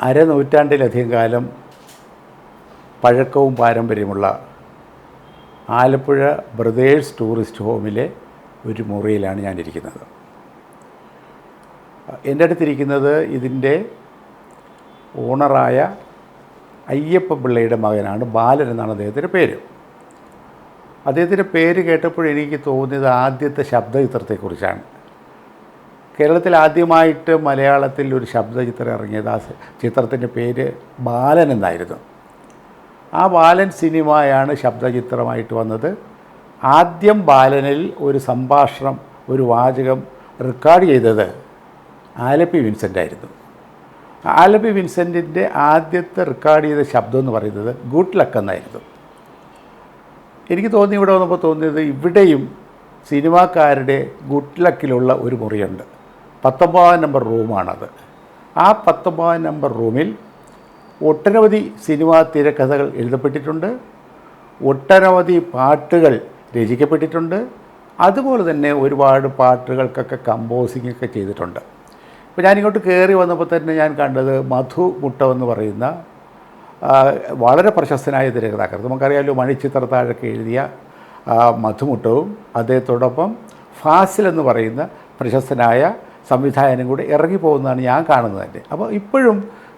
അരനൂറ്റാണ്ടിലധികം കാലം പഴക്കവും പാരമ്പര്യമുള്ള Alappuzha brothers tourist ഹോമിലെ ഒരു മുറിയിലാണ് ഞാനിരിക്കുന്നത്. എൻ്റെ അടുത്തിരിക്കുന്നത് ഇതിൻ്റെ ഓണറായ അയ്യപ്പ പിള്ളയുടെ മകനാണ്. ബാലൻ എന്നാണ് അദ്ദേഹത്തിൻ്റെ പേര്. അദ്ദേഹത്തിൻ്റെ പേര് കേട്ടപ്പോൾ എനിക്ക് തോന്നിയത് ആദ്യത്തെ ശബ്ദചിത്രത്തെക്കുറിച്ചാണ്. കേരളത്തിൽ ആദ്യമായിട്ട് മലയാളത്തിൽ ഒരു ശബ്ദചിത്രം ഇറങ്ങിയത്, ആ ചിത്രത്തിൻ്റെ പേര് ബാലൻ എന്നായിരുന്നു. ആ ബാലൻ സിനിമയാണ് ശബ്ദചിത്രമായിട്ട് വന്നത്. ആദ്യം ബാലനിൽ ഒരു സംഭാഷണം, ഒരു വാചകം റെക്കോർഡ് ചെയ്തത് ആലപ്പി വിൻസെൻ്റ് ആയിരുന്നു. ആലപ്പി വിൻസെൻറ്റിൻ്റെ ആദ്യത്തെ റെക്കോർഡ് ചെയ്ത ശബ്ദം എന്ന് പറയുന്നത് ഗുഡ് ലക്ക് എന്നായിരുന്നു. എനിക്ക് തോന്നി, ഇവിടെ വന്നപ്പോൾ തോന്നിയത് ഇവിടെയും സിനിമാക്കാരുടെ ഗുഡ് ലക്കിലുള്ള ഒരു മുറിയുണ്ട്. 19 നമ്പർ റൂമാണത്. ആ 19 നമ്പർ റൂമിൽ ഒട്ടനവധി സിനിമാ തിരക്കഥകൾ എഴുതപ്പെട്ടിട്ടുണ്ട്, ഒട്ടനവധി പാട്ടുകൾ രചിക്കപ്പെട്ടിട്ടുണ്ട്, അതുപോലെ തന്നെ ഒരുപാട് പാട്ടുകൾക്കൊക്കെ കമ്പോസിംഗ് ഒക്കെ ചെയ്തിട്ടുണ്ട്. ഇപ്പോൾ ഞാനിങ്ങോട്ട് കയറി വന്നപ്പോൾ തന്നെ ഞാൻ കണ്ടത് മധു മുട്ടം എന്ന് പറയുന്ന വളരെ പ്രശസ്തനായ തിരക്കഥാകൃത്ത്. നമുക്കറിയാമല്ലോ, മണിച്ചിത്രത്താഴൊക്കെ എഴുതിയ മധുമുട്ടവും അദ്ദേഹത്തോടൊപ്പം ഫാസിൽ എന്ന് പറയുന്ന പ്രശസ്തനായ സംവിധായകനും കൂടെ ഇറങ്ങിപ്പോകുന്നതാണ് ഞാൻ കാണുന്നത് തന്നെ. അപ്പോൾ ഇപ്പോഴും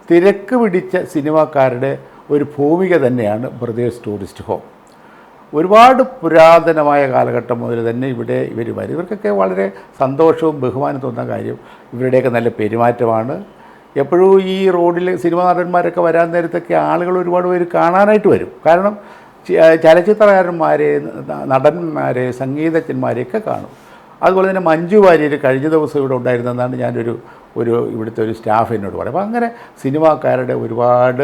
തിരക്ക് പിടിച്ച സിനിമാക്കാരുടെ ഒരു ഭൂമിക തന്നെയാണ് ബ്രദേഴ്സ് ടൂറിസ്റ്റ് ഹോം. ഒരുപാട് പുരാതനമായ കാലഘട്ടം മുതൽ തന്നെ ഇവിടെ ഇവർ വരും. ഇവർക്കൊക്കെ വളരെ സന്തോഷവും ബഹുമാനം തോന്നുന്ന കാര്യം ഇവരുടെയൊക്കെ നല്ല പെരുമാറ്റമാണ്. എപ്പോഴും ഈ റോഡിൽ സിനിമാ നടന്മാരൊക്കെ വരാൻ നേരത്തൊക്കെ ആളുകൾ ഒരുപാട് പേര് കാണാനായിട്ട് വരും. കാരണം ചലച്ചിത്രകാരന്മാരെ, നടന്മാരെ, സംഗീതജ്ഞന്മാരെയൊക്കെ കാണും. അതുപോലെ തന്നെ മഞ്ജു വാര്യർ കഴിഞ്ഞ ദിവസം ഇവിടെ ഉണ്ടായിരുന്നെന്നാണ് ഞാനൊരു ഇവിടുത്തെ ഒരു സ്റ്റാഫ് എന്നോട് പറയും. അപ്പോൾ അങ്ങനെ സിനിമാക്കാരുടെ ഒരുപാട്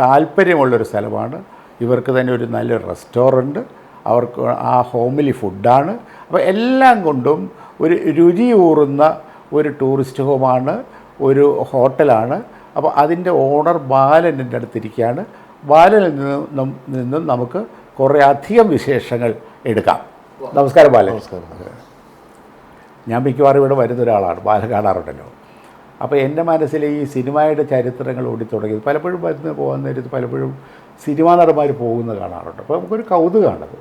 താല്പര്യമുള്ളൊരു സ്ഥലമാണ്. ഇവർക്ക് തന്നെ ഒരു നല്ലൊരു റെസ്റ്റോറൻറ്റ്, അവർക്ക് ആ ഹോംലി ഫുഡാണ്. അപ്പോൾ എല്ലാം കൊണ്ടും ഒരു രുചിയൂറുന്ന ഒരു ടൂറിസ്റ്റ് ഹോമാണ്, ഒരു ഹോട്ടലാണ്. അപ്പോൾ അതിൻ്റെ ഓണർ ബാലൻ്റെ അടുത്തിരിക്കുകയാണ്. ബാലനിൽ നിന്നും നമുക്ക് കുറേ അധികം വിശേഷങ്ങൾ എടുക്കാം. നമസ്കാരം ബാലൻ. നമസ്കാരം. ഞാൻ മിക്കവാറും ഇവിടെ വരുന്ന ഒരാളാണ്, ബാലൻ കാണാറുണ്ടല്ലോ. അപ്പോൾ എൻ്റെ മനസ്സിൽ ഈ സിനിമയുടെ ചരിത്രങ്ങൾ ഓടിത്തുടങ്ങിയത് പലപ്പോഴും വരുന്ന പോകുന്ന നേരത്ത് പലപ്പോഴും സിനിമാ നടന്മാർ പോകുന്നത് കാണാറുണ്ട്. അപ്പോൾ നമുക്കൊരു കൗതുകമാണത്.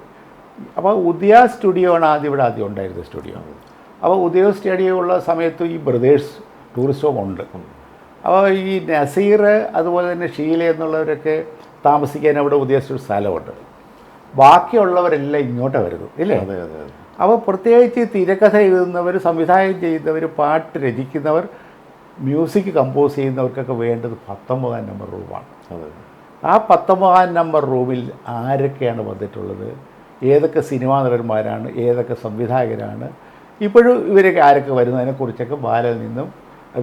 അപ്പോൾ ഉദയ സ്റ്റുഡിയോ ആണ് ആദ്യം ഉണ്ടായിരുന്നത് സ്റ്റുഡിയോ. അപ്പോൾ ഉദയ സ്റ്റുഡിയോ ഉള്ള സമയത്ത് ഈ ബ്രദേഴ്സ് ടൂറിസ്റ്റ് ഹോം ഉണ്ട്. അപ്പോൾ ഈ നസീർ അതുപോലെ തന്നെ ഷീല എന്നുള്ളവരൊക്കെ താമസിക്കാൻ അവിടെ ഉദയ സ്റ്റുഡിയോ സ്ഥലമുണ്ട്. ബാക്കിയുള്ളവരെല്ലാം ഇങ്ങോട്ട് വരുന്നു, ഇല്ലേ? അതെ അതെ അതെ. അപ്പോൾ പ്രത്യേകിച്ച് തിരക്കഥ എഴുതുന്നവർ, സംവിധാനം ചെയ്യുന്നവർ, പാട്ട് രചിക്കുന്നവർ, മ്യൂസിക് കമ്പോസ് ചെയ്യുന്നവർക്കൊക്കെ വേണ്ടത് 19 നമ്പർ റൂമാണ്. അതെ. ആ 19 നമ്പർ റൂമിൽ ആരൊക്കെയാണ് വന്നിട്ടുള്ളത്, ഏതൊക്കെ സിനിമാ നടന്മാരാണ്, ഏതൊക്കെ സംവിധായകരാണ്, ഇപ്പോഴും ഇവരൊക്കെ ആരൊക്കെ വരുന്നതിനെക്കുറിച്ചൊക്കെ ബാലനിൽ നിന്നും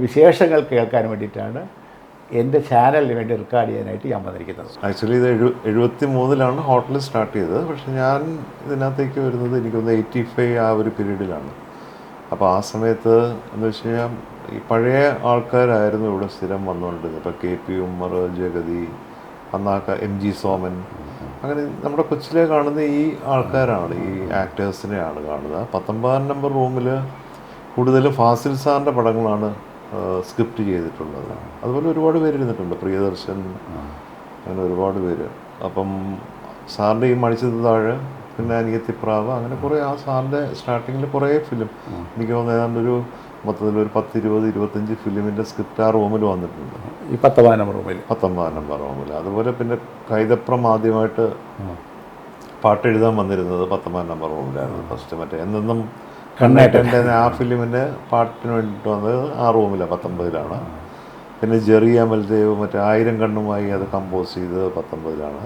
വിശേഷങ്ങൾ കേൾക്കാൻ വേണ്ടിയിട്ടാണ് എൻ്റെ ചാനലിന് വേണ്ടി റെക്കോർഡ് ചെയ്യാനായിട്ട് ഞാൻ വന്നിരിക്കുന്നത്. ആക്ച്വലി ഇത് 73-ലാണ് ഹോട്ടൽ സ്റ്റാർട്ട് ചെയ്തത്. പക്ഷെ ഞാൻ ഇതിനകത്തേക്ക് വരുന്നത് എനിക്കൊന്ന് 85 ആ ഒരു പീരീഡിലാണ്. അപ്പോൾ ആ സമയത്ത് എന്ന് വെച്ച് കഴിഞ്ഞാൽ ഈ പഴയ ആൾക്കാരായിരുന്നു ഇവിടെ സ്ഥിരം വന്നുകൊണ്ടിരുന്നത്. ഇപ്പോൾ KP ഉമ്മർ, ജഗതി, അന്നാക്ക MG സോമൻ, അങ്ങനെ നമ്മുടെ കൊച്ചിലെ കാണുന്ന ഈ ആൾക്കാരാണ്, ഈ ആക്ടേഴ്സിനെയാണ് കാണുന്നത്. 19 നമ്പർ റൂമിൽ കൂടുതലും ഫാസിൽ സാറിൻ്റെ പടങ്ങളാണ് സ്ക്രിപ്റ്റ് ചെയ്തിട്ടുള്ളത്. അതുപോലെ ഒരുപാട് പേര് ഇരുന്നിട്ടുണ്ട്, പ്രിയദർശൻ, അങ്ങനെ ഒരുപാട് പേര്. അപ്പം സാറിൻ്റെ ഈ മണിച്ചിത്രത്താഴ്, പിന്നെ അനിയത്തിപ്രാവ്, അങ്ങനെ കുറേ ആ സാറിൻ്റെ സ്റ്റാർട്ടിങ്ങിൽ കുറേ ഫിലിം, എനിക്ക് തോന്നുന്നത് ഏതാണ്ടൊരു മൊത്തത്തിലൊരു 10-20-25 ഫിലിമിൻ്റെ സ്ക്രിപ്റ്റ് ആ റൂമിൽ വന്നിട്ടുണ്ട്, ഈ 19 നമ്പർ റൂമിൽ. 19 നമ്പർ റൂമിൽ. അതുപോലെ പിന്നെ കൈതപ്രം ആദ്യമായിട്ട് പാട്ടെഴുതാൻ വന്നിരുന്നത് 19 നമ്പർ റൂമിലായിരുന്നു. ഫസ്റ്റ് മറ്റേ എന്നെന്നും കണ്ണേട്ടൻ്റെ ആ ഫിലിമിൻ്റെ പാട്ടിന് വേണ്ടിയിട്ട് വന്നത് ആ റൂമിലാണ്, 19-ലാണ്. പിന്നെ ജെറി അമൽദേവ് മറ്റേ 1000 കണ്ണുമായി അത് കമ്പോസ് ചെയ്തത് 19-ലാണ്.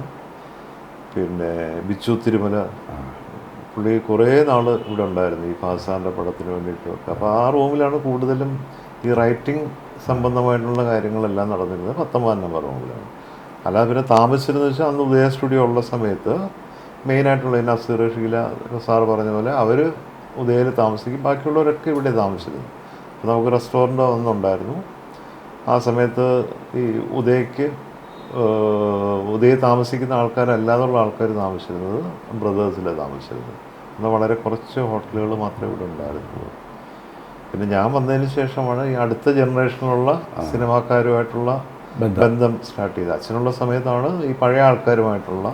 പിന്നെ ബിച്ചു തിരുമല, പുള്ളി കുറേ നാൾ ഇവിടെ ഉണ്ടായിരുന്നു ഈ ഫാസാറിൻ്റെ പടത്തിന് വേണ്ടിയിട്ടൊക്കെ. അപ്പോൾ ആ റൂമിലാണ് കൂടുതലും ഈ റൈറ്റിംഗ് സംബന്ധമായിട്ടുള്ള കാര്യങ്ങളെല്ലാം നടന്നിരുന്നത്, 19 നമ്പർ റൂമിലാണ്. അല്ലാതെ പിന്നെ താമസിച്ചിരുന്നത് വെച്ചാൽ അന്ന് ഉദയ സ്റ്റുഡിയോ ഉള്ള സമയത്ത് മെയിനായിട്ടുള്ള നസീർ, ഷീല, സാറ് പറഞ്ഞ പോലെ അവർ ഉദയയിൽ താമസിക്കും, ബാക്കിയുള്ളവരൊക്കെ ഇവിടെ താമസിച്ചിരുന്നു. അപ്പോൾ നമുക്ക് റെസ്റ്റോറൻറ്റ് ഒന്നുണ്ടായിരുന്നു. ആ സമയത്ത് ഈ ഉദയ താമസിക്കുന്ന ആൾക്കാരല്ലാതുള്ള ആൾക്കാർ താമസിച്ചിരുന്നത് ബ്രദേഴ്സിലാണ് താമസിച്ചിരുന്നത്. എന്നാൽ വളരെ കുറച്ച് ഹോട്ടലുകൾ മാത്രമേ ഇവിടെ ഉണ്ടായിരുന്നുള്ളൂ. പിന്നെ ഞാൻ വന്നതിന് ശേഷമാണ് ഈ അടുത്ത ജനറേഷനിലുള്ള സിനിമാക്കാരുമായിട്ടുള്ള ബന്ധം സ്റ്റാർട്ട് ചെയ്തത്. അച്ഛനുള്ള സമയത്താണ് ഈ പഴയ ആൾക്കാരുമായിട്ടുള്ള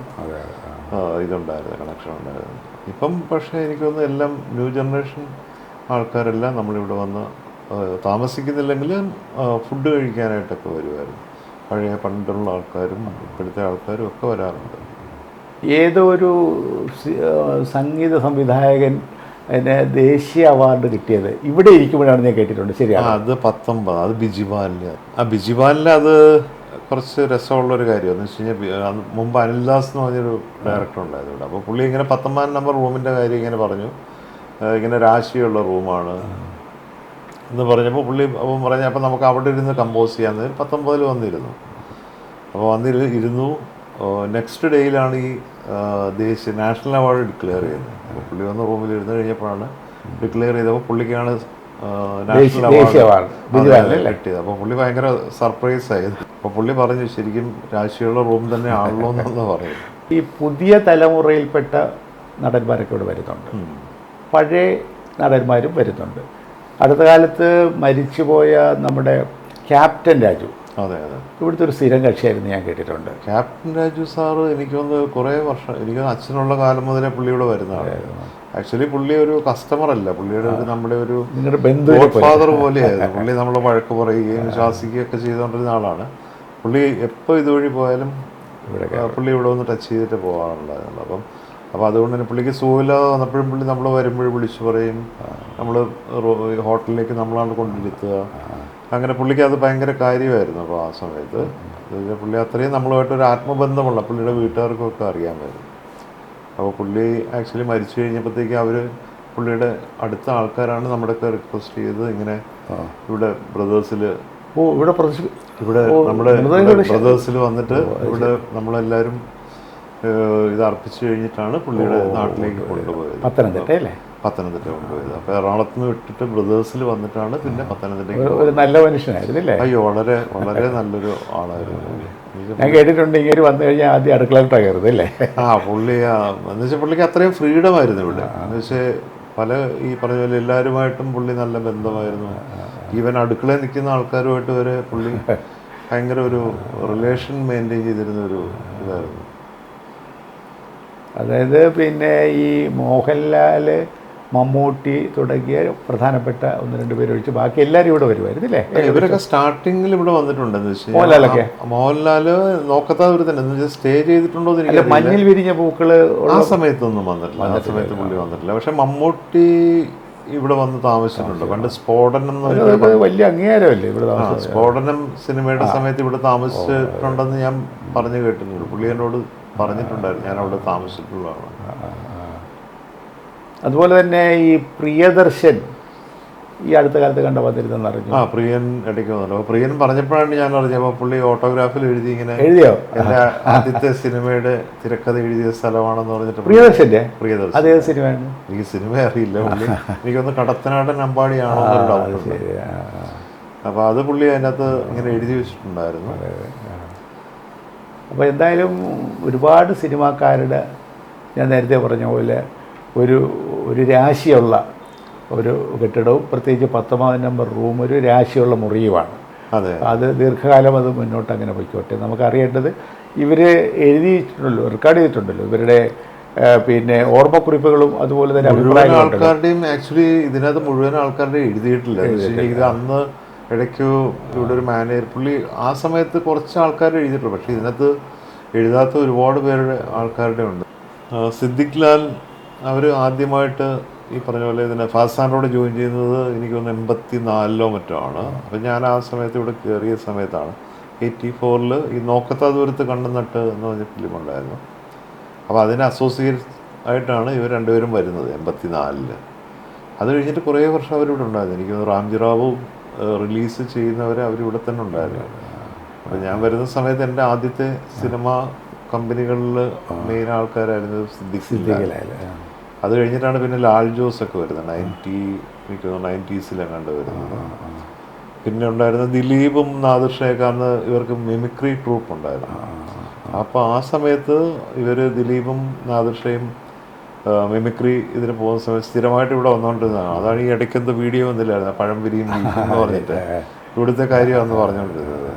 ഇതുണ്ടായിരുന്നത്, കണക്ഷൻ ഉണ്ടായിരുന്നത്. ഇപ്പം പക്ഷേ എനിക്ക് തോന്നുന്നു എല്ലാം ന്യൂ ജനറേഷൻ ആൾക്കാരെല്ലാം നമ്മളിവിടെ വന്ന് താമസിക്കുന്നില്ലെങ്കിലും ഫുഡ് കഴിക്കാനായിട്ടൊക്കെ വരുമായിരുന്നു. പഴയ പണ്ടുള്ള ആൾക്കാരും ഇപ്പോഴത്തെ ആൾക്കാരും ഒക്കെ വരാറുണ്ട്. ഏതോ ഒരു സംഗീത സംവിധായകൻ അതിന് ദേശീയ അവാർഡ് കിട്ടിയത് ഇവിടെ ഇരിക്കുമ്പോഴാണ് ഞാൻ കേട്ടിട്ടുണ്ട്. ശരിയാണ്. അത് 19, അത് ബിജിപാലിന്. ബിജിപാലിന് അത് കുറച്ച് രസമുള്ളൊരു കാര്യം എന്ന് വെച്ച് കഴിഞ്ഞാൽ മുമ്പ് അനിൽദാസ് എന്ന് പറഞ്ഞൊരു ഡയറക്ടർ ഉണ്ടായിരുന്നു ഇവിടെ. അപ്പോൾ പുള്ളി ഇങ്ങനെ 19 നമ്പർ റൂമിൻ്റെ കാര്യം ഇങ്ങനെ പറഞ്ഞു, ഇങ്ങനെ രാശിയുള്ള റൂമാണ് എന്ന് പറഞ്ഞപ്പോൾ പുള്ളി അപ്പം പറഞ്ഞ അപ്പോൾ നമുക്ക് അവിടെ ഇരുന്ന് കമ്പോസ് ചെയ്യാമെന്ന് 19 വന്നിരുന്നു. അപ്പോൾ ഇരുന്നു. നെക്സ്റ്റ് ഡേയിലാണ് ഈ ദേശീയ നാഷണൽ അവാർഡ് ഡിക്ലെയർ ചെയ്യുന്നത്. അപ്പോൾ പുള്ളി വന്ന് റൂമിൽ ഇരുന്ന് കഴിഞ്ഞപ്പോഴാണ് ഡിക്ലെയർ ചെയ്തപ്പോൾ പുള്ളിക്കാണ് നാഷണൽ അവാർഡ് കിട്ടിയത്. അപ്പോൾ പുള്ളി ഭയങ്കര സർപ്രൈസ് ആയത്. അപ്പോൾ പുള്ളി പറഞ്ഞു ശരിക്കും രാശിയുള്ള റൂം തന്നെ ആണല്ലോ എന്നാണ് പറയുന്നത്. ഈ പുതിയ തലമുറയിൽപ്പെട്ട നടന്മാരൊക്കെ ഇവിടെ വരുന്നുണ്ട്, പഴയ നടന്മാരും വരുന്നുണ്ട്. അടുത്ത കാലത്ത് മരിച്ചുപോയ നമ്മുടെ ക്യാപ്റ്റൻ രാജു, അതെ അതെ, ഇവിടുത്തെ ഒരു സ്ഥിരം കക്ഷിയായിരുന്നു ഞാൻ കേട്ടിട്ടുണ്ട്. ക്യാപ്റ്റൻ രാജു സാറ് എനിക്കൊന്ന് കുറേ വർഷം, എനിക്ക് അച്ഛനുള്ള കാലം മുതലേ പുള്ളിയോട് വരുന്നതാണ്. ആക്ച്വലി പുള്ളി ഒരു കസ്റ്റമർ അല്ല, പുള്ളിയുടെ നമ്മുടെ ഒരു ഗോഡ് ഫാദർ പോലെയായിരുന്നു. പുള്ളി നമ്മളെ വഴക്ക് പറയുകയും ശാസിക്കുകയൊക്കെ ചെയ്തുകൊണ്ടിരുന്ന ആളാണ്. പുള്ളി എപ്പോൾ ഇതുവഴി പോയാലും പുള്ളി ഇവിടെ ഒന്ന് ടച്ച് ചെയ്തിട്ട് പോകാറുണ്ടായിരുന്നു. അപ്പോൾ അതുകൊണ്ട് തന്നെ പുള്ളിക്ക് സുഖമില്ലാതെ വന്നപ്പോഴും പുള്ളി നമ്മൾ വരുമ്പോഴും വിളിച്ചു പറയും, നമ്മൾ ഹോട്ടലിലേക്ക് നമ്മളാണ് കൊണ്ടിരുത്തുക. അങ്ങനെ പുള്ളിക്ക് അത് ഭയങ്കര കാര്യമായിരുന്നു. അപ്പോൾ ആ സമയത്ത് പുള്ളി അത്രയും നമ്മളുമായിട്ടൊരു ആത്മബന്ധമുള്ള പുള്ളിയുടെ വീട്ടുകാർക്കൊക്കെ അറിയാമായിരുന്നു. അപ്പോൾ പുള്ളി ആക്ച്വലി മരിച്ചു കഴിഞ്ഞപ്പോഴത്തേക്ക് അവർ പുള്ളിയുടെ അടുത്ത ആൾക്കാരാണ് നമ്മുടെയൊക്കെ റിക്വസ്റ്റ് ചെയ്ത് ഇങ്ങനെ ഇവിടെ ബ്രദേഴ്സിൽ ഇവിടെ നമ്മുടെ ബ്രദേഴ്സിൽ വന്നിട്ട് ഇവിടെ നമ്മളെല്ലാവരും ഇത് അർപ്പിച്ചു കഴിഞ്ഞിട്ടാണ് പുള്ളിയുടെ നാട്ടിലേക്ക് കൊണ്ടുപോയത്. പത്തനംതിട്ട കൊണ്ടുപോയത്. അപ്പോൾ എറണാകുളത്ത് നിന്ന് വിട്ടിട്ട് ബ്രദേഴ്സിൽ വന്നിട്ടാണ് പിന്നെ പത്തനംതിട്ടയ്ക്ക്. ഒരു നല്ല മനുഷ്യനായിരുന്നില്ലേ? അയ്യോ, വളരെ വളരെ നല്ലൊരു ആളായിരുന്നു. ഞാൻ കേട്ടിട്ടുണ്ട് ഇങ്ങനെ വന്നു കഴിഞ്ഞാൽ ആദ്യം അടുക്കളയിലോട്ടാണ് കയറുന്നത് അല്ലേ? പുള്ളി എന്ന് വെച്ചാൽ പുള്ളിക്ക് അത്രയും ഫ്രീഡം ആയിരുന്നു ഇവിടെ. എന്ന് വെച്ചാൽ പല ഈ പറഞ്ഞ പോലെ എല്ലാവരുമായിട്ടും പുള്ളി നല്ല ബന്ധമായിരുന്നു. ഈവൻ അടുക്കളയിൽ നിൽക്കുന്ന ആൾക്കാരുമായിട്ട് വരെ പുള്ളി ഭയങ്കര ഒരു റിലേഷൻ മെയിൻറ്റെയിൻ ചെയ്തിരുന്ന ഒരു ഇതായിരുന്നു. അതായത് പിന്നെ ഈ മോഹൻലാൽ, മമ്മൂട്ടി തുടങ്ങിയ പ്രധാനപ്പെട്ട 1-2 പേര് ഒഴിച്ച് ബാക്കി എല്ലാവരും ഇവിടെ വരുമായിരുന്നില്ലേ? ഇവരൊക്കെ സ്റ്റാർട്ടിങ്ങിൽ ഇവിടെ വന്നിട്ടുണ്ടെന്ന് വെച്ചാൽ മോഹൻലാലൊക്കെ മോഹൻലാല് നോക്കത്താവർ തന്നെ എന്ന് വെച്ചാൽ സ്റ്റേ ചെയ്തിട്ടുണ്ടോ എന്ന് മഞ്ഞിൽ വിരിഞ്ഞ പൂക്കള് ആ സമയത്തൊന്നും വന്നിട്ടില്ല. ആ സമയത്ത് പുള്ളി വന്നിട്ടില്ല. പക്ഷെ മമ്മൂട്ടി ഇവിടെ വന്ന് താമസിച്ചിട്ടുണ്ട്. പണ്ട് സ്ഫോടനം വലിയ അംഗീകാരമല്ലേ ഇവിടെ. സ്ഫോടനം സിനിമയുടെ സമയത്ത് ഇവിടെ താമസിച്ചിട്ടുണ്ടെന്ന് ഞാൻ പറഞ്ഞു കേട്ടിട്ടുണ്ട്. പുള്ളി എന്നോട് പറഞ്ഞിട്ടുണ്ടായിരുന്നു, ഞാൻ അവിടെ താമസിച്ചിട്ടുള്ളതാണ്. അതുപോലെ തന്നെ ഈ പ്രിയദർശൻ ഈ അടുത്ത കാലത്ത് വന്നിരുന്നെന്ന് അറിഞ്ഞു. പ്രിയൻ ഇടയ്ക്ക് വന്നല്ലോ. പ്രിയൻ പറഞ്ഞപ്പോഴാണ് ഞാൻ അറിഞ്ഞപ്പോൾ പുള്ളി ഓട്ടോഗ്രാഫിൽ എഴുതിയോ എൻ്റെ ആദ്യത്തെ സിനിമയുടെ തിരക്കഥ എഴുതിയ സ്ഥലമാണെന്ന് പറഞ്ഞിട്ട്. പ്രിയദർശൻ്റെ? പ്രിയദർശൻ അതേ സിനിമയാണ്? എനിക്ക് സിനിമ അറിയില്ല. പുള്ളി എനിക്കൊന്ന് കടത്തനാടൻ അമ്പാടിയാണോ എന്നൊരു ഡൗട്ടുണ്ട്. അപ്പോൾ അത് പുള്ളി അതിനകത്ത് ഇങ്ങനെ എഴുതി വെച്ചിട്ടുണ്ടായിരുന്നു. അപ്പോൾ എന്തായാലും ഒരുപാട് സിനിമാക്കാരുടെ, ഞാൻ നേരത്തെ പറഞ്ഞ പോലെ ഒരു രാശിയുള്ള ഒരു കെട്ടിടവും പ്രത്യേകിച്ച് 19 നമ്പർ റൂം ഒരു രാശിയുള്ള മുറിയുമാണ്. അത് ദീർഘകാലം അത് മുന്നോട്ട് അങ്ങനെ പോയിക്കോട്ടെ. നമുക്കറിയേണ്ടത് ഇവർ എഴുതിയിട്ടുണ്ടല്ലോ, റെക്കോർഡ് ചെയ്തിട്ടുണ്ടല്ലോ ഇവരുടെ പിന്നെ ഓർമ്മക്കുറിപ്പുകളും അതുപോലെ തന്നെ ആൾക്കാരുടെയും. ആക്ച്വലി ഇതിനകത്ത് മുഴുവൻ ആൾക്കാരുടെയും എഴുതിയിട്ടില്ല. ഇത് അന്ന് ഇടയ്ക്ക് ഇവിടെ ഒരു മാനേജർ പുള്ളി ആ സമയത്ത് കുറച്ച് ആൾക്കാർ എഴുതിയിട്ടുള്ളൂ. പക്ഷേ ഇതിനകത്ത് എഴുതാത്ത ഒരുപാട് പേരുടെ ആൾക്കാരുടെ ഉണ്ട്. സിദ്ദിഖ് ലാൽ അവർ ആദ്യമായിട്ട് ഈ പറഞ്ഞ പോലെ ഇതിനെ ഫാസ്റ്റാൻഡോട് ജോയിൻ ചെയ്യുന്നത് എനിക്ക് തോന്നുന്നു 84 മറ്റോ ആണ്. അപ്പം ഞാൻ ആ സമയത്ത് ഇവിടെ കയറിയ സമയത്താണ് 84 ഈ നോക്കത്താ ദൂരത്ത് കണ്ണും നട്ട് എന്ന് പറഞ്ഞ ഫിലിം ഉണ്ടായിരുന്നു. അപ്പോൾ അതിന് അസോസിയേറ്റ് ആയിട്ടാണ് ഇവർ രണ്ടുപേരും വരുന്നത് 84. അത് കഴിഞ്ഞിട്ട് കുറേ വർഷം അവരിവിടെ ഉണ്ടായിരുന്നു. എനിക്ക് തോന്നുന്നു റാംജി റാവു റിലീസ് ചെയ്യുന്നവരെ അവരിവിടെ തന്നെ ഉണ്ടായിരുന്നു. അപ്പോൾ ഞാൻ വരുന്ന സമയത്ത് എൻ്റെ ആദ്യത്തെ സിനിമ കമ്പനികളിൽ മെയിൻ ആൾക്കാരായിരുന്നു സിദ്ദിഖ് ലാൽ. അത് കഴിഞ്ഞിട്ടാണ് പിന്നെ ലാൽ ജോസ് ഒക്കെ വരുന്നത്. 90s വരുന്നത്. പിന്നെ ഉണ്ടായിരുന്ന ദിലീപും നാദിർഷയൊക്കെ അന്ന് ഇവർക്ക് മിമിക്രി ട്രൂപ്പ് ഉണ്ടായിരുന്നു. അപ്പോൾ ആ സമയത്ത് ഇവർ ദിലീപും നാദിർഷയും മിമിക്രി ഇതിന് പോകുന്ന സമയത്ത് സ്ഥിരമായിട്ട് ഇവിടെ വന്നുകൊണ്ടിരുന്നതാണ്. അതാണ് ഈ ഇടയ്ക്കെന്ത് വീഡിയോ ഒന്നുമില്ലായിരുന്നു, പഴംപൊരിയും എന്ന് പറഞ്ഞിട്ട് ഇവിടുത്തെ കാര്യമാണെന്ന് പറഞ്ഞുകൊണ്ടിരുന്നത്.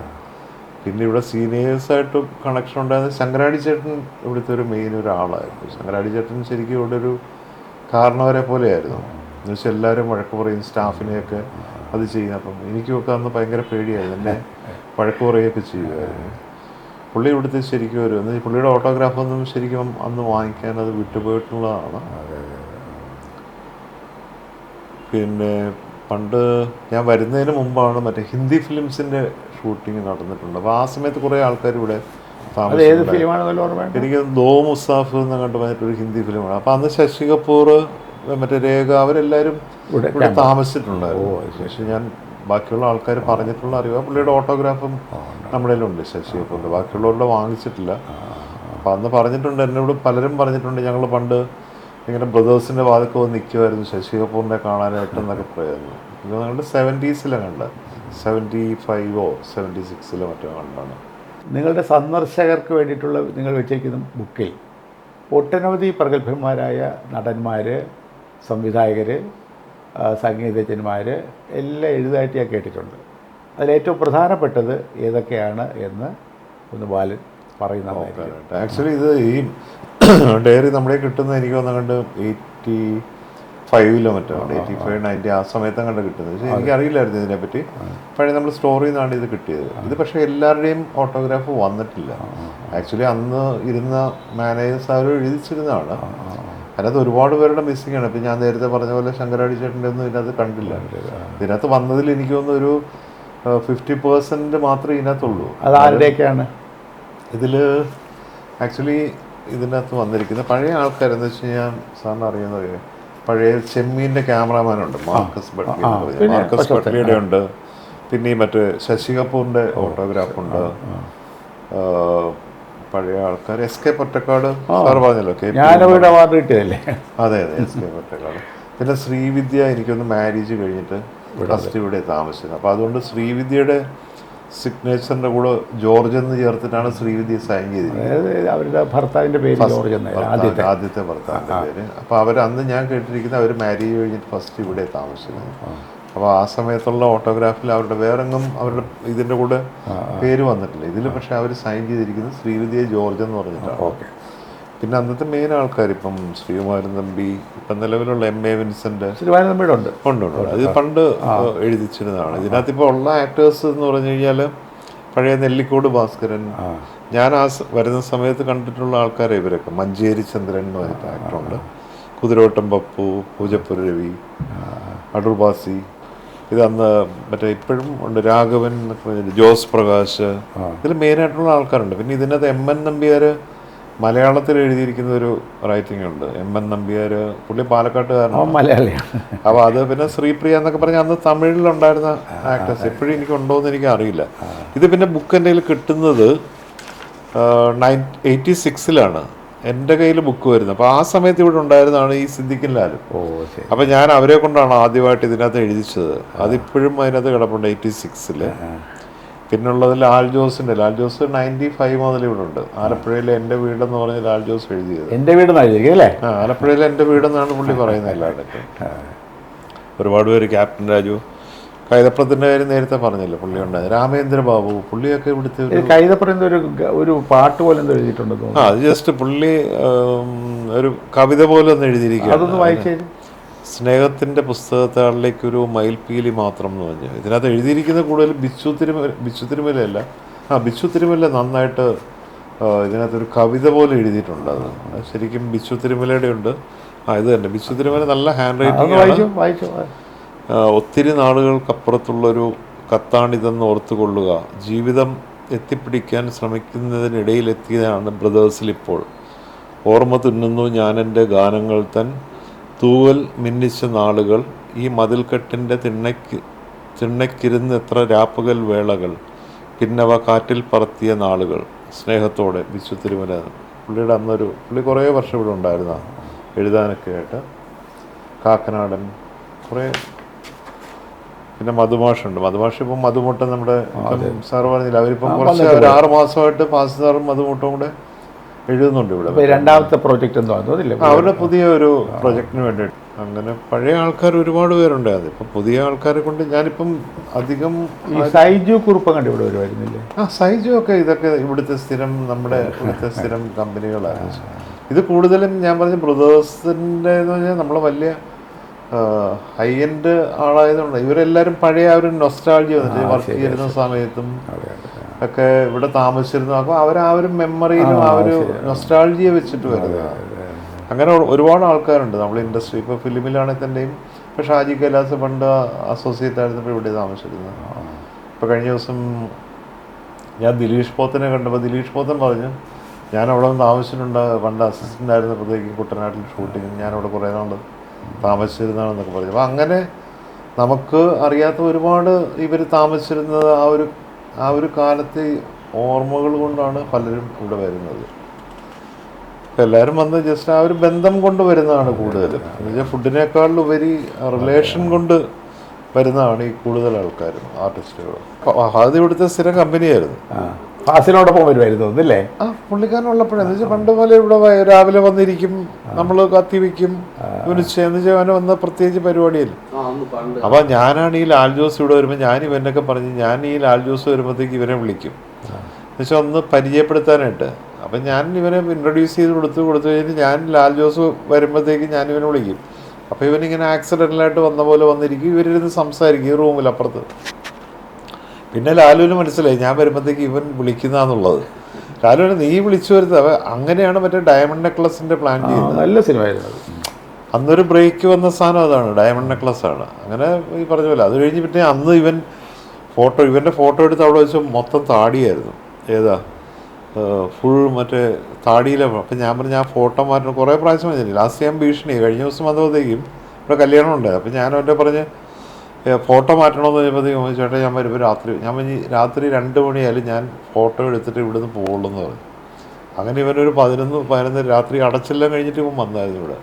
പിന്നെ ഇവിടെ സീനിയേഴ്സായിട്ട് കണക്ഷൻ ഉണ്ടായിരുന്നത് ശങ്കരാടി ചേട്ടൻ ഇവിടുത്തെ ഒരു മെയിൻ ഒരാളായിരുന്നു. ശങ്കരാടി ചേട്ടൻ ശരിക്കും ഇവിടെ ഒരു കാരണവരെ പോലെയായിരുന്നു. എന്ന് വെച്ചാൽ എല്ലാവരും വഴക്ക് പറയും, സ്റ്റാഫിനെയൊക്കെ അത് ചെയ്യും. അപ്പം എനിക്കുമൊക്കെ അന്ന് ഭയങ്കര പേടിയായിരുന്നു, എന്നെ വഴക്ക് പറയുകയൊക്കെ ചെയ്യുമായിരുന്നു. പുള്ളി ഇവിടുത്തെ ശരിക്കും ഒരു പുള്ളിയുടെ ഓട്ടോഗ്രാഫൊന്നും ശരിക്കും അന്ന് വാങ്ങിക്കാൻ അത് വിട്ടുപോയിട്ടുള്ളതാണ്. പിന്നെ പണ്ട് ഞാൻ വരുന്നതിന് മുമ്പാണ് മറ്റേ ഹിന്ദി ഫിലിംസിൻ്റെ ഷൂട്ടിങ് നടന്നിട്ടുണ്ട്. അപ്പോൾ ആ സമയത്ത് കുറേ ആൾക്കാർ ഇവിടെ എനിക്ക് ദോ മുസാഫ് എന്ന് കണ്ട് പറഞ്ഞിട്ടൊരു ഹിന്ദി ഫിലിമാണ്. അപ്പോൾ അന്ന് ശശി കപൂർ, മറ്റേ രേഖ, അവരെല്ലാവരും ഇവിടെ താമസിച്ചിട്ടുണ്ടായിരുന്നു. പക്ഷേ ഞാൻ ബാക്കിയുള്ള ആൾക്കാർ പറഞ്ഞിട്ടുള്ള അറിവ് പുള്ളിയുടെ ഓട്ടോഗ്രാഫും നമ്മുടെ കയ്യിലുണ്ട്, ശശി കപൂറിൻ്റെ. ബാക്കിയുള്ളവരുടെ വാങ്ങിച്ചിട്ടില്ല. അപ്പോൾ അന്ന് പറഞ്ഞിട്ടുണ്ട്, എന്നോട് പലരും പറഞ്ഞിട്ടുണ്ട്, ഞങ്ങൾ പണ്ട് ഇങ്ങനെ ബ്രദേഴ്സിൻ്റെ വാതിൽക്ക് വന്ന് നിൽക്കുമായിരുന്നു ശശി കപൂറിനെ കാണാനായിട്ടെന്നൊക്കെ പറയുന്നു. ഇത് ഞങ്ങളുടെ 70s കണ്ട്, 75 76 മറ്റോ കണ്ടാണ്. നിങ്ങളുടെ സന്ദർശകർക്ക് വേണ്ടിയിട്ടുള്ള നിങ്ങൾ വെച്ചിരിക്കുന്ന ബുക്കിൽ ഒട്ടനവധി പ്രഗത്ഭന്മാരായ നടന്മാർ, സംവിധായകർ, സംഗീതജ്ഞന്മാർ എല്ലാം എഴുതായിട്ട് ഞാൻ കേട്ടിട്ടുണ്ട്. അതിലേറ്റവും പ്രധാനപ്പെട്ടത് ഏതൊക്കെയാണ് എന്ന് ഒന്ന് ബാലൻ പറയുന്നതായിരിക്കും. ആക്ച്വലി ഇത് ഈ ഡയറി നമ്മളെ കിട്ടുന്നത് എനിക്ക് വന്നുകൊണ്ട് 85 മറ്റോ 85 90 ആ സമയത്താണ് കണ്ട് കിട്ടുന്നത്. പക്ഷേ എനിക്കറിയില്ലായിരുന്നു ഇതിനെപ്പറ്റി. പഴയ നമ്മൾ സ്റ്റോറിൽ നിന്നാണ് ഇത് കിട്ടിയത്. ഇത് പക്ഷേ എല്ലാവരുടെയും ഓട്ടോഗ്രാഫ് വന്നിട്ടില്ല. ആക്ച്വലി അന്ന് ഇരുന്ന മാനേജേഴ്സ് അവർ എഴുതിച്ചിരുന്നതാണ്. അതിനകത്ത് ഒരുപാട് പേരുടെ മിസ്സിംഗ് ആണ്. ഇപ്പം ഞാൻ നേരത്തെ പറഞ്ഞ പോലെ ശങ്കരാടി ചേട്ടൻ്റെ ഒന്നും ഇതിനകത്ത് കണ്ടില്ല. ഇതിനകത്ത് വന്നതിൽ എനിക്ക് തോന്നുന്നു ഒരു 50% മാത്രമേ ഇതിനകത്തുള്ളൂ. അതാരുടെയൊക്കെയാണ് ഇതിൽ ആക്ച്വലി ഇതിനകത്ത് വന്നിരിക്കുന്ന പഴയ ആൾക്കാരെന്ന് വെച്ച് കഴിഞ്ഞാൽ സാറിന് അറിയുന്നത് പഴയ ചെമ്മീൻ്റെ ക്യാമറാമാനുണ്ട്, മാർക്കസ് ബട്ട്ലിയുടെ ഉണ്ട്. പിന്നെ ഈ മറ്റേ ശശി കപൂറിൻ്റെ ഓട്ടോഗ്രാഫുണ്ട്. പഴയ ആൾക്കാർ SK പൊറ്റക്കാട് സാർ പറഞ്ഞല്ലോ, അവാർഡ് കിട്ടിയതല്ലേ? അതെ അതെ, SK പൊറ്റക്കാട്. പിന്നെ ശ്രീവിദ്യ എനിക്കൊന്ന് മാരേജ് കഴിഞ്ഞിട്ട് ഫസ്റ്റ് ഇവിടെ താമസിച്ചത്. അപ്പോൾ അതുകൊണ്ട് ശ്രീവിദ്യയുടെ സിഗ്നേച്ചറിൻ്റെ കൂടെ ജോർജ് എന്ന് ചേർത്തിട്ടാണ് ശ്രീവിദ്യ സൈൻ ചെയ്തിരിക്കുന്നത്. അവരുടെ ഭർത്താവിൻ്റെ പേര് ജോർജ്, ആദ്യത്തെ ഭർത്താവിൻ്റെ പേര്. അപ്പോൾ അവർ അന്ന് ഞാൻ കേട്ടിരിക്കുന്നത് അവർ മാരേജ് കഴിഞ്ഞിട്ട് ഫസ്റ്റ് ഇവിടെ താമസിച്ചത്. അപ്പോൾ ആ സമയത്തുള്ള ഓട്ടോഗ്രാഫിൽ അവരുടെ വേറെങ്ങും അവരുടെ ഇതിൻ്റെ കൂടെ പേര് വന്നിട്ടില്ല. ഇതിൽ പക്ഷേ അവർ സൈൻ ചെയ്തിരിക്കുന്നത് ശ്രീവിദ്യ ജോർജ് എന്ന് പറഞ്ഞിട്ടാണ്. ഓക്കെ. പിന്നെ അന്നത്തെ മെയിൻ ആൾക്കാർ ഇപ്പം ശ്രീകുമാരൻ തമ്പി, ഇപ്പം നിലവിലുള്ള MA വിൻസെൻ്റ് ഉണ്ട്. അത് പണ്ട് എഴുതിച്ചിരുന്നതാണ്. ഇതിനകത്ത് ഇപ്പോൾ ഉള്ള ആക്ടേഴ്സ് എന്ന് പറഞ്ഞു കഴിഞ്ഞാൽ പഴയ നെല്ലിക്കോട് ഭാസ്കരൻ, ഞാൻ വരുന്ന സമയത്ത് കണ്ടിട്ടുള്ള ആൾക്കാരെ ഇവരൊക്കെ. മഞ്ചേരി ചന്ദ്രൻ എന്ന് പറഞ്ഞിട്ട് ആക്ടറുണ്ട്, കുതിരോട്ടം പപ്പു, പൂജപ്പുര രവി, അടൂർ ബാസി. ഇത് അന്ന് മറ്റേ ഇപ്പോഴും ഉണ്ട് രാഘവൻ, ജോസ് പ്രകാശ്, ഇതിൽ മെയിനായിട്ടുള്ള ആൾക്കാരുണ്ട്. പിന്നെ ഇതിനകത്ത് MN നമ്പ്യാർ മലയാളത്തിൽ എഴുതിയിരിക്കുന്ന ഒരു റൈറ്റിംഗ് ഉണ്ട്. MN നമ്പ്യാർ, പുള്ളി പാലക്കാട്ടുകാരനാണ്, മലയാളിയാണ്. അപ്പോൾ അത് പിന്നെ ശ്രീപ്രിയ എന്നൊക്കെ പറഞ്ഞാൽ അന്ന് തമിഴിലുണ്ടായിരുന്ന ആക്ടേഴ്സ്. എപ്പോഴും എനിക്ക് ഉണ്ടോയെന്ന് എനിക്ക് അറിയില്ല. ഇത് പിന്നെ ബുക്ക് എൻ്റെ കയ്യിൽ കിട്ടുന്നത് 86 എൻ്റെ കയ്യിൽ ബുക്ക് വരുന്നത്. അപ്പോൾ ആ സമയത്ത് ഇവിടെ ഉണ്ടായിരുന്നതാണ് ഈ സിദ്ദിഖും ലാലും. അപ്പോൾ ഞാൻ അവരെ കൊണ്ടാണ് ആദ്യമായിട്ട് ഇതിനകത്ത് എഴുതിച്ചത്. അതിപ്പോഴും അതിനകത്ത് കിടപ്പുണ്ട് 86. പിന്നുള്ളത് ലാൽ ജോസ് 95 മുതൽ ഇവിടെ ഉണ്ട്. ആലപ്പുഴയിലെ എൻ്റെ വീടെന്ന് പറഞ്ഞ് ലാൽ ജോസ് എഴുതിയത്. എൻ്റെ വീടെന്നായിരിക്കും. ആലപ്പുഴയിലെ എൻ്റെ വീടെന്നാണ് പുള്ളി പറയുന്നത് എല്ലായിടത്തും. ഒരുപാട് പേര്, ക്യാപ്റ്റൻ രാജു, കൈതപ്രത്തിൻ്റെ കാര്യം നേരത്തെ പറഞ്ഞല്ലോ, പുള്ളി ഉണ്ടായത്. രാമേന്ദ്ര ബാബു, പുള്ളിയൊക്കെ ഇവിടുത്തെ കൈതപ്രത്തിൻ്റെ ഒരു പാട്ട് പോലെ എന്തോ എഴുതിയിട്ടുണ്ടോ? അത് ജസ്റ്റ് പുള്ളി ഒരു കവിത പോലെ ഒന്ന് എഴുതിയിരിക്കുക. അതൊന്ന് വായിച്ചത്. സ്നേഹത്തിൻ്റെ പുസ്തകത്താളിലേക്കൊരു മയിൽപ്പീലി മാത്രം എന്ന് പറഞ്ഞു. ഇതിനകത്ത് എഴുതിയിരിക്കുന്ന കൂടുതൽ ബിച്ചു തിരുമലയല്ല. ബിച്ചു തിരുമല നന്നായിട്ട് ഇതിനകത്തൊരു കവിത പോലെ എഴുതിയിട്ടുണ്ട്. അത് ശരിക്കും ബിച്ചു തിരുമലയുടെ ഉണ്ട്. ഇത് തന്നെ ബിച്ചു തിരുമല നല്ല ഹാൻഡ് റൈറ്റിംഗ്. ഒത്തിരി നാളുകൾക്കപ്പുറത്തുള്ളൊരു കത്താണിതെന്ന് ഓർത്തുകൊള്ളുക. ജീവിതം എത്തിപ്പിടിക്കാൻ ശ്രമിക്കുന്നതിനിടയിലെത്തിയതാണ് ബ്രദേഴ്സിലിപ്പോൾ. ഓർമ്മ തുന്നുന്നു ഞാനെൻ്റെ ഗാനങ്ങൾ തൻ തൂവൽ മിന്നിച്ച നാളുകൾ. ഈ മതിൽക്കെട്ടിൻ്റെ തിണ്ണയ്ക്കിരുന്ന് എത്ര രാപ്പകൽ വേളകൾ. പിന്നവ കാറ്റിൽ പറത്തിയ നാളുകൾ. സ്നേഹത്തോടെ ബിച്ചു തിരുമല. പുള്ളിയുടെ പുള്ളി കുറേ വർഷം ഇവിടെ ഉണ്ടായിരുന്ന എഴുതാനൊക്കെ ആയിട്ട്. കാക്കനാടൻ കുറേ. പിന്നെ മധുമാഷുണ്ട്. മധുമാഷ് ഇപ്പം മധുമുട്ടൻ നമ്മുടെ സാറ് പറഞ്ഞില്ല, അവരിപ്പം കുറച്ച് 6 മാസമായിട്ട് ഫാസ്റ്റ് സാറും മധുമുട്ടും കൂടെ എഴുതുന്നുണ്ട് ഇവിടെ. അപ്പോൾ രണ്ടാമത്തെ പ്രോജക്റ്റ് എന്തോ തോന്നില്ലേ? അവരുടെ പുതിയ ഒരു പ്രൊജക്റ്റിന് വേണ്ടി. അങ്ങനെ പഴയ ആൾക്കാർ ഒരുപാട് പേരുണ്ട്. അതിപ്പം പുതിയ ആൾക്കാരെ കൊണ്ട് ഞാനിപ്പം അധികം ഈ സൈജു കുറുപ്പം കണ്ട് ഇവിടെ വരുമായിരുന്നില്ലേ? സൈജു ഒക്കെ ഇതൊക്കെ ഇവിടുത്തെ സ്ഥിരം നമ്മുടെ ഇവിടുത്തെ സ്ഥിരം കമ്പനികളാണ്. ഇത് കൂടുതലും ഞാൻ പറഞ്ഞ ബ്രദേഴ്സിൻ്റെ എന്ന് പറഞ്ഞാൽ നമ്മൾ വലിയ ഹൈ എൻഡ് ആളായതുകൊണ്ട് ഇവരെല്ലാവരും പഴയ ആ ഒരു നൊസ്റ്റാൾജിയ വന്നിട്ട് വർക്ക് ചെയ്യുന്ന സമയത്തും ഒക്കെ ഇവിടെ താമസിച്ചിരുന്നു. അപ്പോൾ അവർ ആ ഒരു മെമ്മറിയിലും ആ ഒരു നൊസ്റ്റാൾജിയ വെച്ചിട്ട് വരുന്നതാണ്. അങ്ങനെ ഒരുപാട് ആൾക്കാരുണ്ട് നമ്മൾ ഇൻഡസ്ട്രി. ഇപ്പോൾ ഫിലിമിലാണെങ്കിൽ തന്നെയും ഇപ്പോൾ ഷാജി കൈലാസ് പണ്ട് അസോസിയേറ്റ് ആയിരുന്നപ്പോൾ ഇവിടെ താമസിച്ചിരുന്നത്. ഇപ്പോൾ കഴിഞ്ഞ ദിവസം ഞാൻ ദിലീഷ് പോത്തനെ കണ്ടപ്പോൾ ദിലീഷ് പോത്തൻ പറഞ്ഞു ഞാൻ അവിടെ നിന്ന് താമസിച്ചിട്ടുണ്ട്, പണ്ട് അസിസ്റ്റൻ്റ് ആയിരുന്നപ്പോഴത്തേക്കും കുട്ടനാട്ടിൽ ഷൂട്ടിങ് ഞാനവിടെ കുറേ നാൾ താമസിച്ചിരുന്നതാണെന്നൊക്കെ പറഞ്ഞു. അപ്പോൾ അങ്ങനെ നമുക്ക് അറിയാത്ത ഒരുപാട് ഇവർ താമസിച്ചിരുന്നത് ആ ഒരു കാലത്തെ ഓർമ്മകൾ കൊണ്ടാണ് പലരും ഇവിടെ വരുന്നത്. എല്ലാവരും വന്ന് ജസ്റ്റ് ആ ഒരു ബന്ധം കൊണ്ട് വരുന്നതാണ് കൂടുതലും. എന്നുവെച്ചാൽ ഫുഡിനേക്കാളും ഉപരി റിലേഷൻ കൊണ്ട് വരുന്നതാണ് ഈ കൂടുതൽ ആൾക്കാരും ആർട്ടിസ്റ്റുകളും. അത് ഇവിടുത്തെ സ്ഥിരം കമ്പനിയായിരുന്നു. ഫാസിനോടൊപ്പം വരുമായിരുന്നു ഒന്നില്ലേ? പുള്ളിക്കാരനുള്ളപ്പോഴെന്ന് വെച്ചാൽ പണ്ട് പോലെ ഇവിടെ രാവിലെ വന്നിരിക്കും, നമ്മൾ കത്തി വയ്ക്കും, എന്ന് വെച്ചാൽ അവനെ വന്ന പ്രത്യേകിച്ച് പരിപാടിയല്ല. അപ്പോൾ ഞാനാണ് ഈ ലാൽ ജോസ് ഇവിടെ വരുമ്പോൾ ഞാൻ ഇവനൊക്കെ പറഞ്ഞ് ഞാൻ ഈ ലാൽ ജോസ് വരുമ്പോഴത്തേക്ക് ഇവനെ വിളിക്കും എന്നുവെച്ചാൽ ഒന്ന് പരിചയപ്പെടുത്താനായിട്ട്. അപ്പം ഞാൻ ഇവനെ ഇൻട്രൊഡ്യൂസ് ചെയ്ത് കൊടുത്തു കഴിഞ്ഞ് ഞാൻ ലാൽ ജോസ് വരുമ്പോഴത്തേക്ക് ഞാൻ ഇവനെ വിളിക്കും. അപ്പോൾ ഇവനിങ്ങനെ ആക്സിഡൻ്റലായിട്ട് വന്ന പോലെ വന്നിരിക്കും, ഇവരിരുന്ന് സംസാരിക്കും ഈ റൂമിൽ അപ്പുറത്ത്. പിന്നെ ലാലുവിന് മനസ്സിലായി ഞാൻ വരുമ്പോഴത്തേക്ക് ഇവൻ വിളിക്കുന്നതാന്നുള്ളത്. ലാലുവിനെ നീ വിളിച്ചു വരുന്നത് അങ്ങനെയാണ് മറ്റേ ഡയമണ്ട് നെക്ലസിൻ്റെ പ്ലാൻ ചെയ്യുന്നത്. നല്ല സിനിമയായിരുന്നു. അന്നൊരു ബ്രേക്ക് വന്ന സാധനം അതാണ്, ഡയമണ്ട് നെക്ലസ് ആണ്. അങ്ങനെ ഈ പറഞ്ഞ പോലെ അത് കഴിഞ്ഞ് പിന്നെ അന്ന് ഇവൻ്റെ ഫോട്ടോ എടുത്ത് അവിടെ വെച്ച് മൊത്തം താടിയായിരുന്നു. ഏതാ ഫുൾ മറ്റേ താടിയിലെ. അപ്പം ഞാൻ പറഞ്ഞു ആ ഫോട്ടോ മാറ്റണം കുറേ പ്രാവശ്യം പറഞ്ഞില്ല. ലാസ്റ്റ് ഞാൻ ഭീഷണി കഴിഞ്ഞ ദിവസം വന്നപ്പോഴത്തേക്കും ഇവിടെ കല്യാണം ഉണ്ടായി. അപ്പം ഞാൻ അവൻ്റെ പറഞ്ഞ് ഫോട്ടോ മാറ്റണമെന്ന് പറയുമ്പോഴത്തേക്കും ചേട്ടാ ഞാൻ വരുമ്പോൾ ഞാൻ പറഞ്ഞ് രാത്രി 2 മണിയായാലും ഞാൻ ഫോട്ടോ എടുത്തിട്ട് ഇവിടുന്ന് പോകുള്ളൂ എന്ന് പറഞ്ഞു. അങ്ങനെ ഇവനൊരു 11 രാത്രി അടച്ചെല്ലാം കഴിഞ്ഞിട്ട് ഇവൻ വന്നായിരുന്നു ഇവിടെ.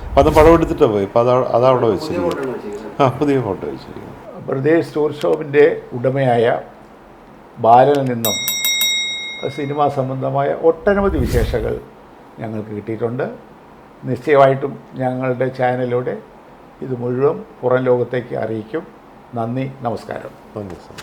അപ്പം അത് പടം എടുത്തിട്ടാണ് പോയി. അപ്പം അതവിടെ വെച്ചിരിക്കുന്നു. പുതിയ ഫോട്ടോ വെച്ചിരിക്കുന്നു. ബ്രദേഴ്സ് സ്റ്റോർ ഷോപ്പിൻ്റെ ഉടമയായ ബാലനിൽ നിന്നും സിനിമാ സംബന്ധമായ ഒട്ടനവധി വിശേഷങ്ങൾ ഞങ്ങൾക്ക് കിട്ടിയിട്ടുണ്ട്. നിശ്ചയമായിട്ടും ഞങ്ങളുടെ ചാനലിലൂടെ ഇത് മുഴുവൻ പുറം ലോകത്തേക്ക് അറിയിക്കും. നന്ദി, നമസ്കാരം. നന്ദി സാർ.